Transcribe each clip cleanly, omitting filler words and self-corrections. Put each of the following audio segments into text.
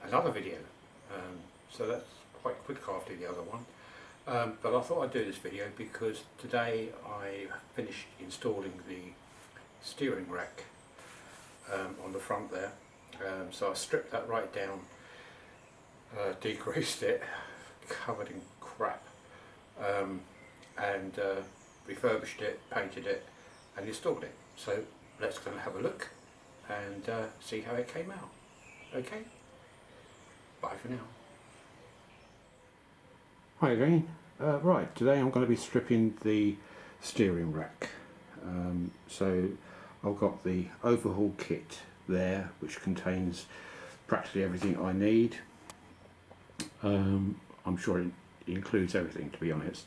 another video. So that's quite quick after the other one. But I thought I'd do this video because today I finished installing the steering rack on the front there. So I stripped that right down, degreased it, covered in crap, and refurbished it, painted it and installed it. So let's go and have a look and see how it came out. Okay, bye for now. Hi again. Right, today I'm going to be stripping the steering rack. So I've got the overhaul kit there, which contains practically everything I need. I'm sure it includes everything, to be honest,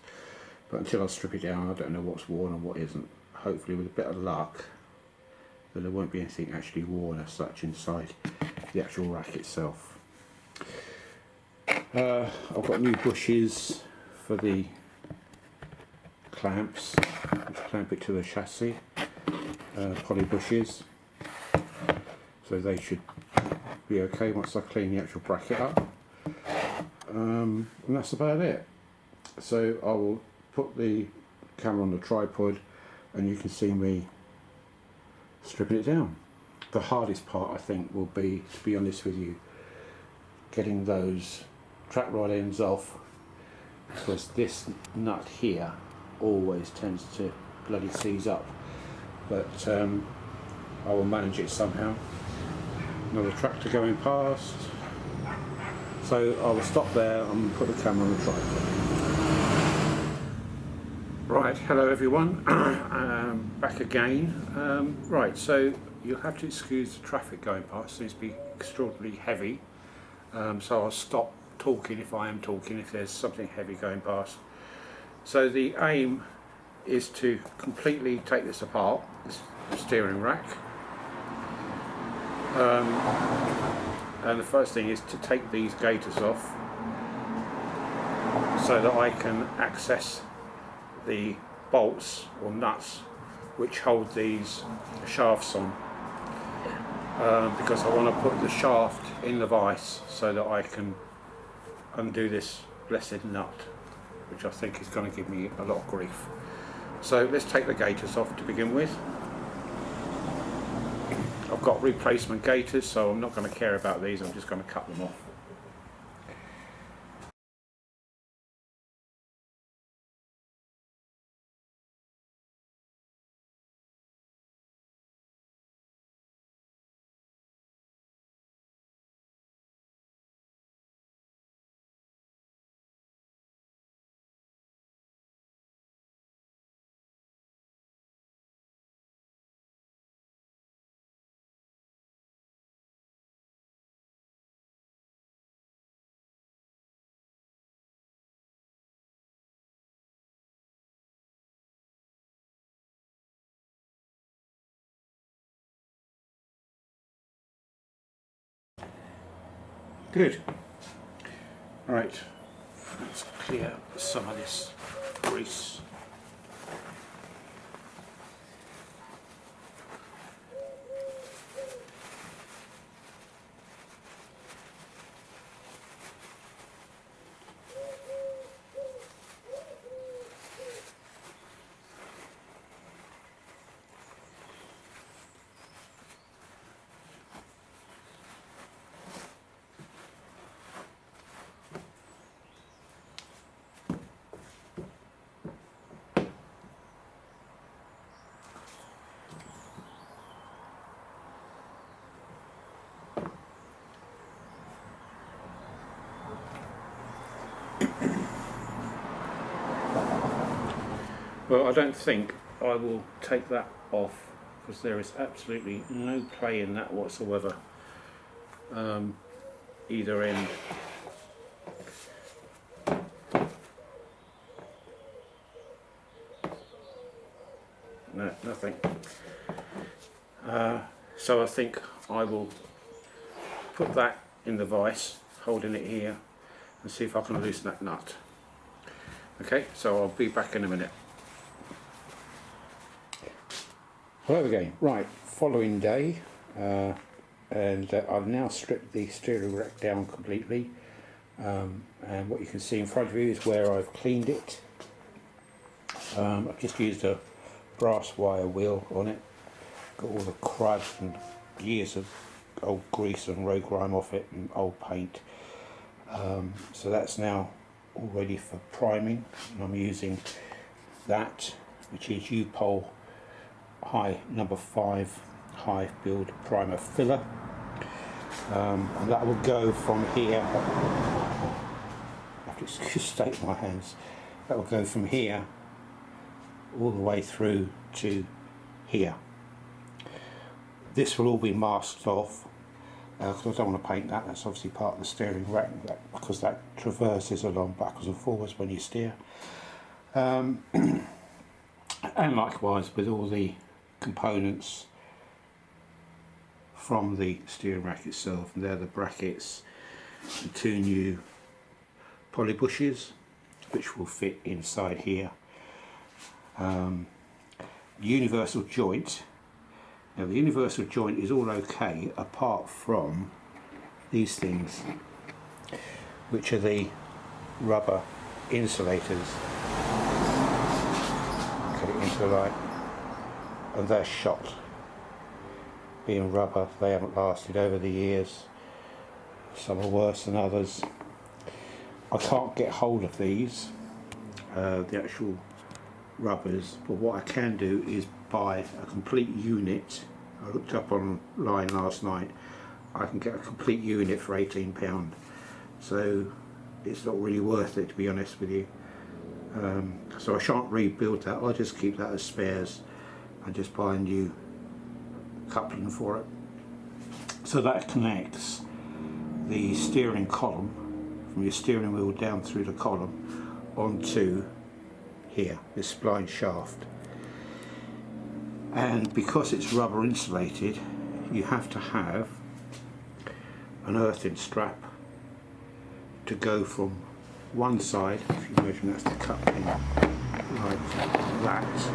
but until I strip it down I don't know what's worn and what isn't. Hopefully with a bit of luck that there won't be anything actually worn as such inside the actual rack itself. I've got new bushes for the clamps which clamp it to the chassis, poly bushes, so they should be okay once I clean the actual bracket up. And that's about it. So I will put the camera on the tripod and you can see me stripping it down. The hardest part I think will be, to be honest with you, getting those track rod ends off, because this nut here always tends to bloody seize up, but I will manage it somehow. Another tractor going past, so I will stop there and put the camera on the tripod. Right, hello everyone. Back again. Right, so you'll have to excuse the traffic going past. It seems to be extraordinarily heavy, so I'll stop talking if I am talking, if there's something heavy going past. So the aim is to completely take this apart, this steering rack, and the first thing is to take these gaiters off so that I can access the bolts or nuts which hold these shafts on, because I want to put the shaft in the vise so that I can undo this blessed nut, which I think is going to give me a lot of grief. So let's take the gaiters off to begin with. I've got replacement gaiters, so I'm not going to care about these, I'm just going to cut them off. Good. Right, let's clear some of this grease. Well, I don't think I will take that off because there is absolutely no play in that whatsoever. Either end. No, nothing. So I think I will put that in the vise, holding it here, and see if I can loosen that nut. Okay, so I'll be back in a minute. Hello again. Right, following day, and I've now stripped the steering rack down completely, and what you can see in front of you is where I've cleaned it. I've just used a brass wire wheel on it, got all the crud and years of old grease and road grime off it and old paint, so that's now all ready for priming, and I'm using that, which is U-Pole High number 5 high build primer filler, and that will go from here, I have to state my hands, that will go from here all the way through to here. This will all be masked off because I don't want to paint that. That's obviously part of the steering rack, because that traverses along backwards and forwards when you steer, and likewise with all the components from the steering rack itself. And they're the brackets, the 2 new poly bushes which will fit inside here, universal joint. Now the universal joint is all okay apart from these things, which are the rubber insulators. Get it into the light, and they're shot. Being rubber, they haven't lasted over the years. Some are worse than others. I can't get hold of these, the actual rubbers, but what I can do is buy a complete unit. I looked up online last night, I can get a complete unit for £18, so it's not really worth it, to be honest with you. So I shan't rebuild that, I'll just keep that as spares and just buy a new coupling for it. So that connects the steering column from your steering wheel down through the column onto here, this spline shaft. And because it's rubber insulated, you have to have an earthing strap to go from one side, if you imagine that's the coupling, like that.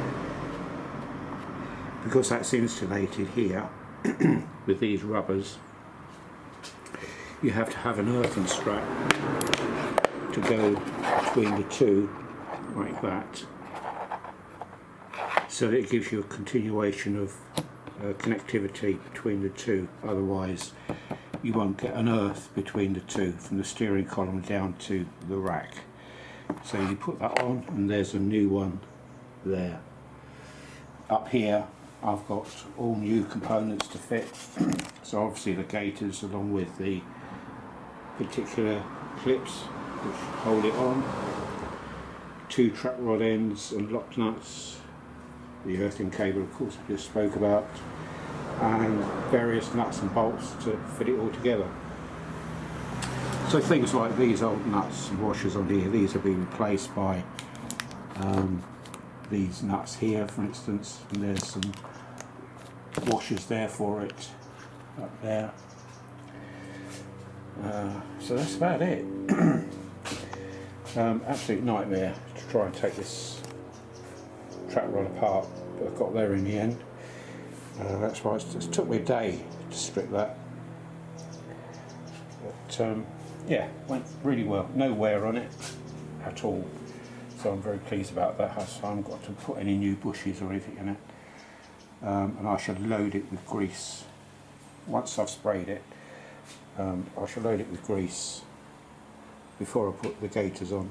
Because that's insulated here with these rubbers, you have to have an earthing strap to go between the two, like that, so that it gives you a continuation of connectivity between the two. Otherwise you won't get an earth between the two, from the steering column down to the rack. So you put that on, and there's a new one there. Up here I've got all new components to fit, so obviously the gaiters along with the particular clips which hold it on, 2 track rod ends and lock nuts, the earthing cable of course I just spoke about, and various nuts and bolts to fit it all together. So things like these old nuts and washers on here, these are being replaced by these nuts here, for instance, and there's some washers there for it up there. So that's about it. Absolute nightmare to try and take this track rod apart, but I got there in the end. That's why it took me a day to strip that, but yeah, went really well, no wear on it at all, so I'm very pleased about that. So I haven't got to put any new bushes or anything in it, and I shall load it with grease once I've sprayed it. I shall load it with grease before I put the gaiters on,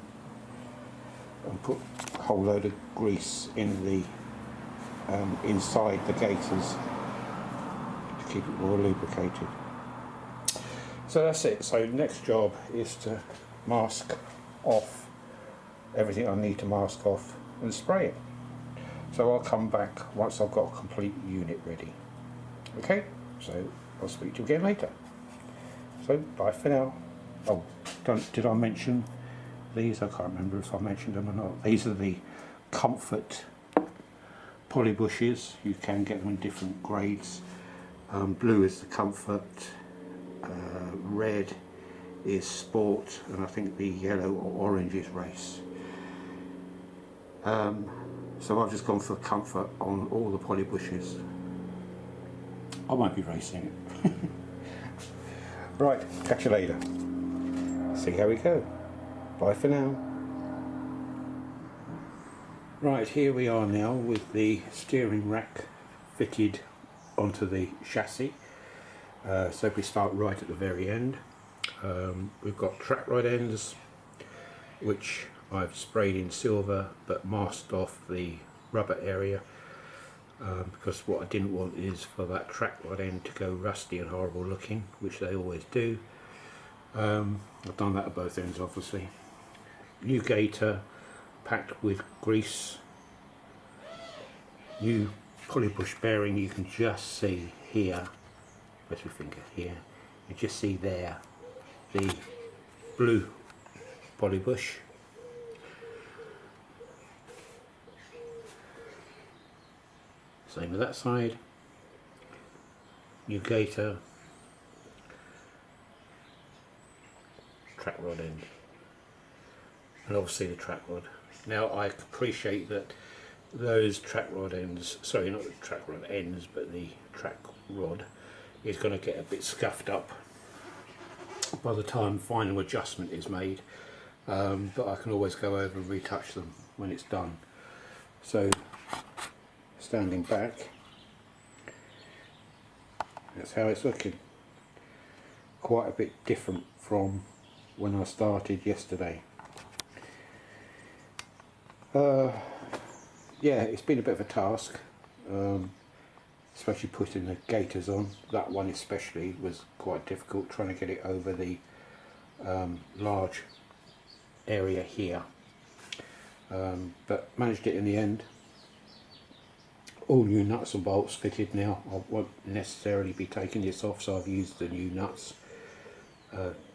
and put a whole load of grease in the inside the gaiters to keep it more lubricated. So that's it. So next job is to mask off everything I need to mask off and spray it. So I'll come back once I've got a complete unit ready. Okay, so I'll speak to you again later. So bye for now. Oh, did I mention these? I can't remember if I mentioned them or not. These are the Comfort poly bushes. You can get them in different grades. Blue is the Comfort, red is Sport, and I think the yellow or orange is Race. So I've just gone for Comfort on all the poly bushes. I won't be racing it. Right, catch you later. See how we go. Bye for now. Right, here we are now with the steering rack fitted onto the chassis. So if we start right at the very end, we've got track rod ends which I've sprayed in silver but masked off the rubber area, because what I didn't want is for that track rod end to go rusty and horrible looking, which they always do. I've done that at both ends obviously. New gaiter packed with grease. New pulley push bearing, you can just see here, where's my finger, here, you just see there the blue pulley bush. Same with that side. New gaiter, track rod end, and obviously the track rod. Now I appreciate that those track rod ends, sorry, not the track rod ends, but the track rod is going to get a bit scuffed up by the time final adjustment is made, but I can always go over and retouch them when it's done. So standing back, that's how it's looking. Quite a bit different from when I started yesterday. Yeah, it's been a bit of a task, especially putting the gaiters on. That one especially was quite difficult, trying to get it over the large area here, but managed it in the end. All new nuts and bolts fitted now. I won't necessarily be taking this off, so I've used the new nuts,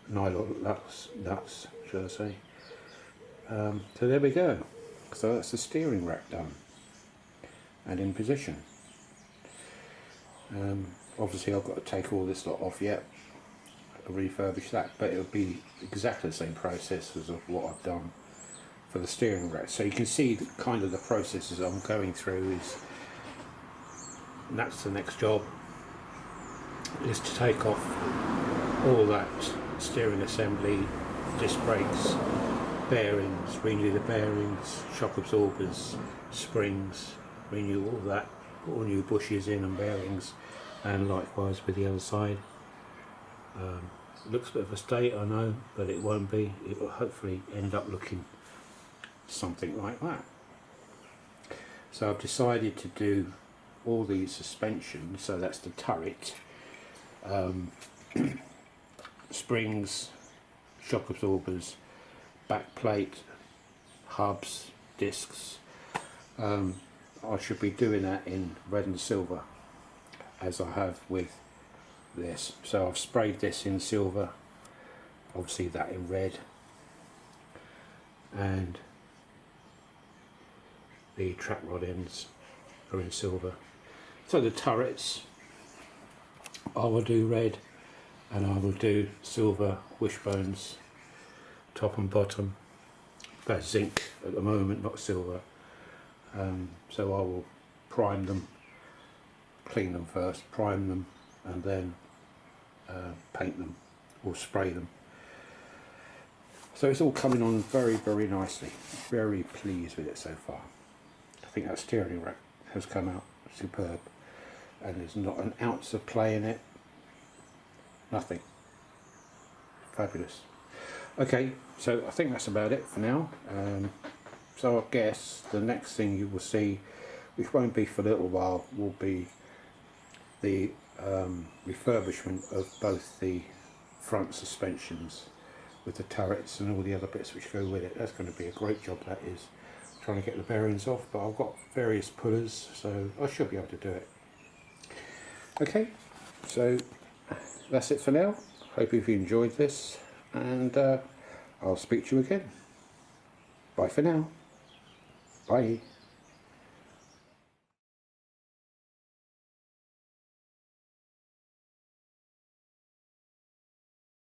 nylon nuts should I say. So there we go. So that's the steering rack done and in position. Obviously I've got to take all this lot off yet, refurbish that, but it'll be exactly the same process as of what I've done for the steering rack. So you can see the kind of the processes I'm going through is, that's the next job, is to take off all that steering assembly, disc brakes, bearings, renew the bearings, shock absorbers, springs, renew all that, put all new bushes in and bearings, and likewise with the other side. It looks a bit of a state, I know, but it won't be. It will hopefully end up looking something like that. So I've decided to do all these suspensions, so that's the turret, springs, shock absorbers, back plate, hubs, discs. I should be doing that in red and silver as I have with this. So I've sprayed this in silver, obviously that in red, and the track rod ends are in silver. So the turrets I will do red, and I will do silver wishbones top and bottom. That's zinc at the moment, not silver. So I will prime them, clean them first, prime them, and then paint them or spray them. So it's all coming on very, very nicely. Very pleased with it so far. I think that steering rack has come out superb, and there's not an ounce of play in it. Nothing. Fabulous. Okay, so I think that's about it for now. So I guess the next thing you will see, which won't be for a little while, will be the refurbishment of both the front suspensions with the turrets and all the other bits which go with it. That's going to be a great job, that is. Trying to get the bearings off, but I've got various pullers, so I should be able to do it. Okay, so that's it for now. Hope you've enjoyed this, and I'll speak to you again. Bye for now. Bye.